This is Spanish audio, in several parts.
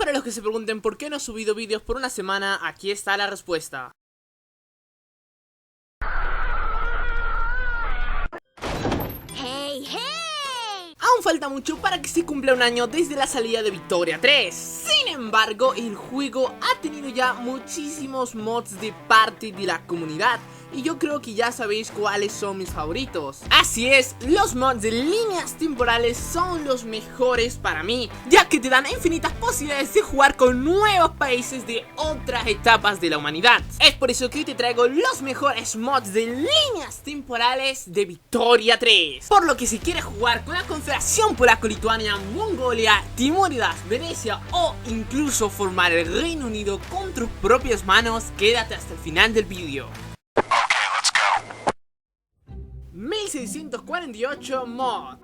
para los que se pregunten por qué no he subido vídeos por una semana, aquí está la respuesta. ¡Hey, hey! Aún falta mucho para que se cumpla un año desde la salida de Victoria 3. Sin embargo, el juego ha tenido ya muchísimos mods de parte de la comunidad, y yo creo que ya sabéis cuáles son mis favoritos. Así es, los mods de líneas temporales son los mejores para mí, ya que te dan infinitas posibilidades de jugar con nuevos países de otras etapas de la humanidad. Es por eso que hoy te traigo los mejores mods de líneas temporales de Victoria 3. Por lo que si quieres jugar con la Confederación Polaco-Lituania, Mongolia, Timóridas, Venecia o incluso formar el Reino Unido con tus propias manos, quédate hasta el final del vídeo. 1648 mod.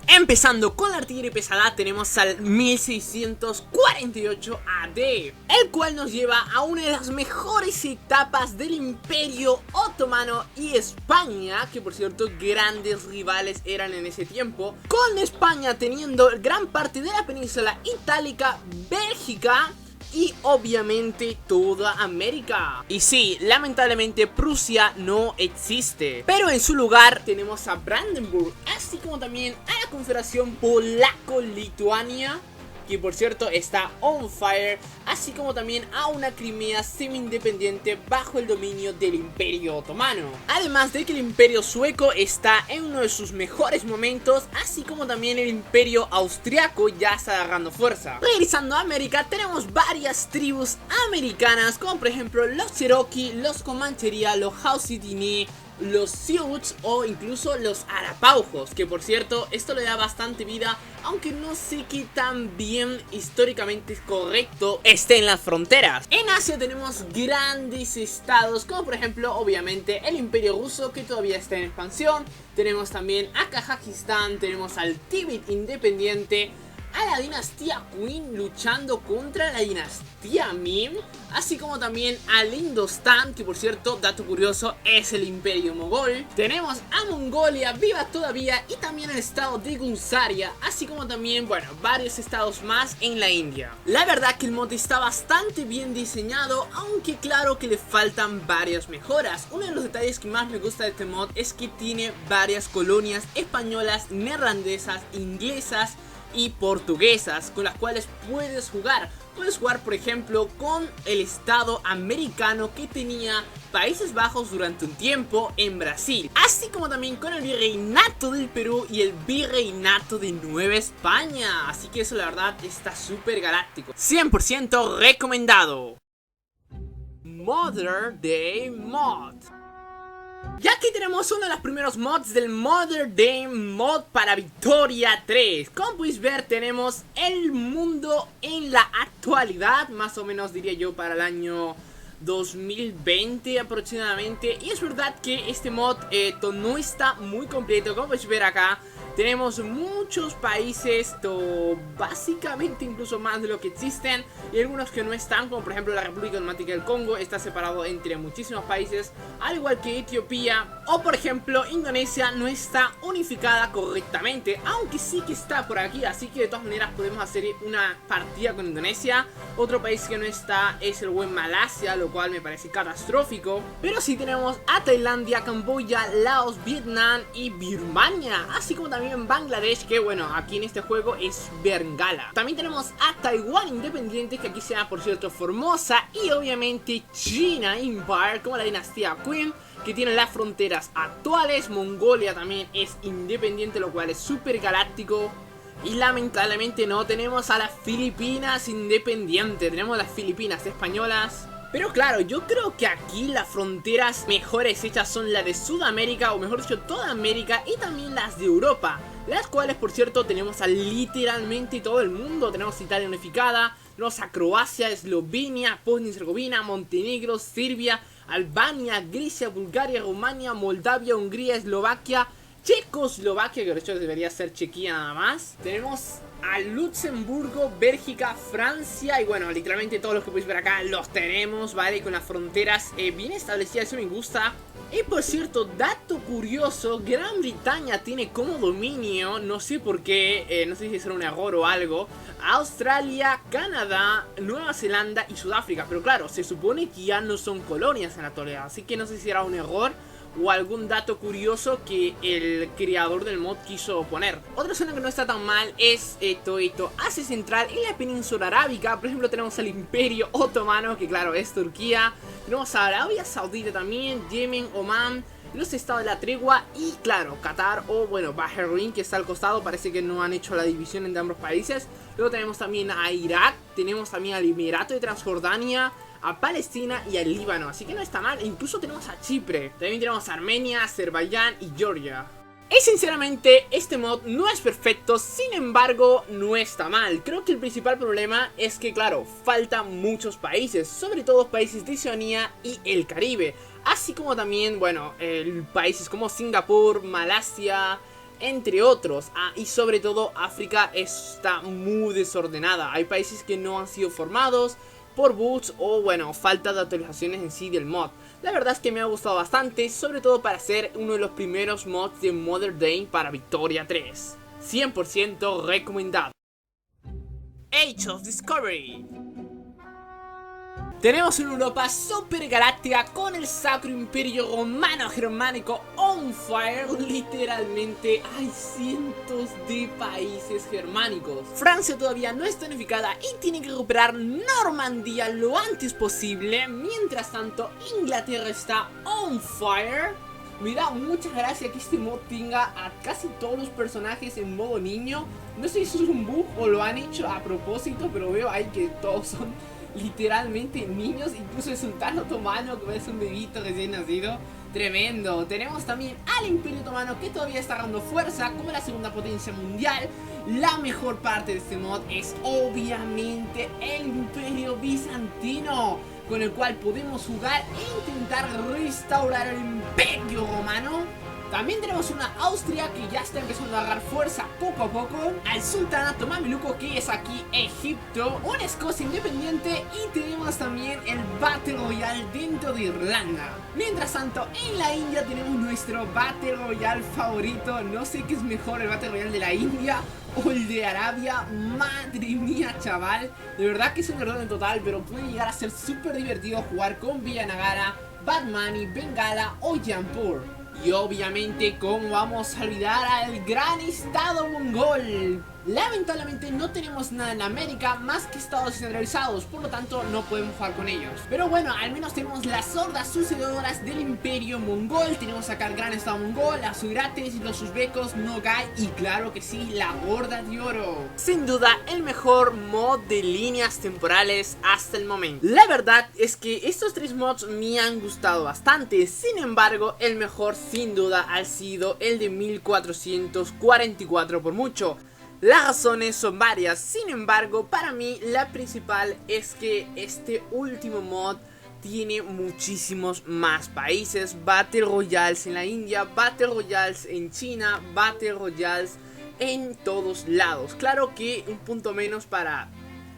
Empezando con la artillería pesada tenemos al 1648 AD, el cual nos lleva a una de las mejores etapas del Imperio Otomano y España, que por cierto grandes rivales eran en ese tiempo, con España teniendo gran parte de la península itálica, Bélgica y obviamente toda América. Y sí, lamentablemente Prusia no existe, pero en su lugar tenemos a Brandenburg, así como también a la Confederación Polaco-Lituania, que por cierto está on fire, así como también a una Crimea semi-independiente bajo el dominio del Imperio Otomano. Además de que el Imperio Sueco está en uno de sus mejores momentos, así como también el Imperio Austriaco ya está agarrando fuerza. Regresando a América, tenemos varias tribus americanas, como por ejemplo los Cherokee, los Comanchería, los Haudenosaunee, los Sioux o incluso los Arapaujos, que por cierto esto le da bastante vida, aunque no sé qué tan bien históricamente es correcto esté en las fronteras. En Asia tenemos grandes estados, como por ejemplo obviamente el Imperio Ruso, que todavía está en expansión. Tenemos también a Kazajistán, tenemos al Tíbet independiente, a la dinastía Qin luchando contra la dinastía Ming, así como también al Indostán, que por cierto, dato curioso, es el imperio mogol. Tenemos a Mongolia viva todavía y también el estado de Gunsaria, así como también, bueno, varios estados más en la India. La verdad que el mod está bastante bien diseñado, aunque claro que le faltan varias mejoras. Uno de los detalles que más me gusta de este mod es que tiene varias colonias españolas, neerlandesas, inglesas y portuguesas con las cuales puedes jugar. Puedes jugar por ejemplo con el estado americano que tenía Países Bajos durante un tiempo en Brasil, así como también con el virreinato del Perú y el virreinato de Nueva España. Así que eso la verdad está súper galáctico, 100% recomendado. Mother Day Mod. Ya aquí tenemos uno de los primeros mods del Mother Day Mod para Victoria 3. Como podéis ver tenemos el mundo en la actualidad, más o menos diría yo para el año 2020 aproximadamente. Y es verdad que este mod no está muy completo. Como podéis ver acá tenemos muchos países, básicamente incluso más de lo que existen, y algunos que no están, como por ejemplo la República Democrática del Congo está separado entre muchísimos países, al igual que Etiopía, o por ejemplo Indonesia no está unificada correctamente, aunque sí que está por aquí, así que de todas maneras podemos hacer una partida con Indonesia. Otro país que no está es el buen Malasia, lo cual me parece catastrófico, pero sí tenemos a Tailandia, Camboya, Laos, Vietnam y Birmania, así como también Bangladesh, que bueno, aquí en este juego es Bengala. También tenemos a Taiwán independiente, que aquí se llama por cierto Formosa, y obviamente China Empire, como la dinastía Qin, que tiene las fronteras actuales. Mongolia también es independiente, lo cual es súper galáctico. Y lamentablemente no tenemos a las Filipinas independiente, tenemos las Filipinas españolas. Pero claro, yo creo que aquí las fronteras mejores hechas son las de Sudamérica, o mejor dicho toda América, y también las de Europa, las cuales por cierto tenemos a literalmente todo el mundo. Tenemos Italia unificada, tenemos a Croacia, Eslovenia, Bosnia y Herzegovina, Montenegro, Serbia, Albania, Grecia, Bulgaria, Rumania, Moldavia, Hungría, Eslovaquia, Checoslovaquia, que de hecho debería ser Chequia nada más. Tenemos a Luxemburgo, Bélgica, Francia, y bueno, literalmente todos los que podéis ver acá los tenemos, ¿vale? Con las fronteras bien establecidas, eso me gusta. Y por cierto, dato curioso, Gran Bretaña tiene como dominio, no sé por qué, no sé si es un error o algo, Australia, Canadá, Nueva Zelanda y Sudáfrica. Pero claro, se supone que ya no son colonias en la actualidad, así que no sé si era un error o algún dato curioso que el creador del mod quiso poner. Otra zona que no está tan mal es Asia Central y la península arábica. Por ejemplo, tenemos al Imperio Otomano, que claro, es Turquía. Tenemos a Arabia Saudita también, Yemen, Omán, los Estados de la Tregua y claro, Qatar o bueno, Bahrein, que está al costado. Parece que no han hecho la división entre ambos países. Luego tenemos también a Irak, tenemos también al Emirato de Transjordania, a Palestina y al Líbano, así que no está mal. Incluso tenemos a Chipre, también tenemos a Armenia, Azerbaiyán y Georgia. Y sinceramente este mod no es perfecto, sin embargo no está mal. Creo que el principal problema es que claro, faltan muchos países, sobre todo países de Oceanía y el Caribe, así como también, bueno, países como Singapur, Malasia, entre otros. Y sobre todo África está muy desordenada, hay países que no han sido formados por bugs o bueno, falta de actualizaciones en sí del mod. La verdad es que me ha gustado bastante, sobre todo para ser uno de los primeros mods de Mother Day para Victoria 3. 100% recomendado. Age of Discovery. Tenemos una Europa super galáctica con el Sacro Imperio Romano Germánico on fire. Literalmente hay cientos de países germánicos. Francia todavía no está unificada y tiene que recuperar Normandía lo antes posible. Mientras tanto, Inglaterra está on fire. Me da mucha gracia que este mod tenga a casi todos los personajes en modo niño. No sé si es un bug o lo han hecho a propósito, pero veo ahí que todos son literalmente niños, incluso el sultán otomano, que es un bebito recién nacido. Tremendo. Tenemos también al Imperio Otomano, que todavía está dando fuerza como la segunda potencia mundial. La mejor parte de este mod es obviamente el Imperio Bizantino, con el cual podemos jugar e intentar restaurar el Imperio Romano. También tenemos una Austria que ya está empezando a agarrar fuerza poco a poco, al Sultanato Mameluco, que es aquí Egipto, una Escocia independiente, y tenemos también el Battle Royale dentro de Irlanda. Mientras tanto, en la India tenemos nuestro Battle Royale favorito. No sé qué es mejor, el Battle Royale de la India o el de Arabia. Madre mía, chaval, de verdad que es un error en total, pero puede llegar a ser súper divertido jugar con Vijayanagara, Batmani, Bengala o Jampur. Y obviamente, ¿cómo vamos a olvidar al gran estado mongol? Lamentablemente no tenemos nada en América más que estados centralizados, por lo tanto no podemos jugar con ellos. Pero bueno, al menos tenemos las hordas sucedoras del imperio mongol. Tenemos acá el gran estado mongol, las Uirates, los uzbecos, Nogai y claro que sí, la Horda de Oro. Sin duda el mejor mod de líneas temporales hasta el momento. La verdad es que estos tres mods me han gustado bastante. Sin embargo, el mejor sin duda ha sido el de 1444 por mucho. Las razones son varias, sin embargo, para mí la principal es que este último mod tiene muchísimos más países. Battle Royales en la India, Battle Royales en China, Battle Royales en todos lados. Claro que un punto menos para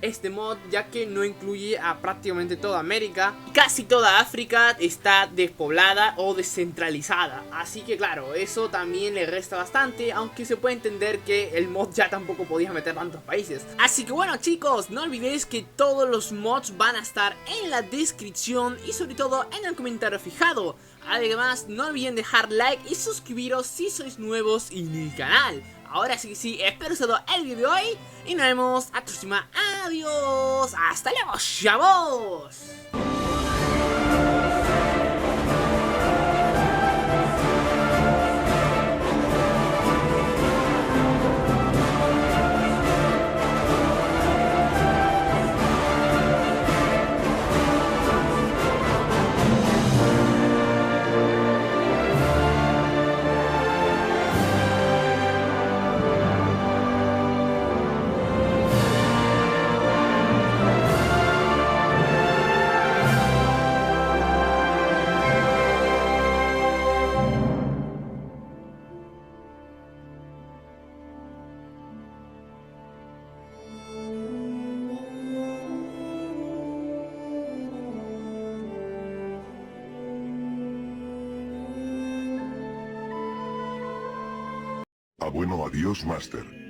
este mod, ya que no incluye a prácticamente toda América. Casi toda África está despoblada o descentralizada, así que claro, eso también le resta bastante, aunque se puede entender que el mod ya tampoco podía meter tantos países. Así que bueno chicos, no olvidéis que todos los mods van a estar en la descripción y sobre todo en el comentario fijado. Además, no olviden dejar like y suscribiros si sois nuevos en el canal. Ahora sí que sí, espero que os haya gustado el video de hoy y nos vemos a la próxima. Adiós, hasta luego, chavos. Adiós, Master.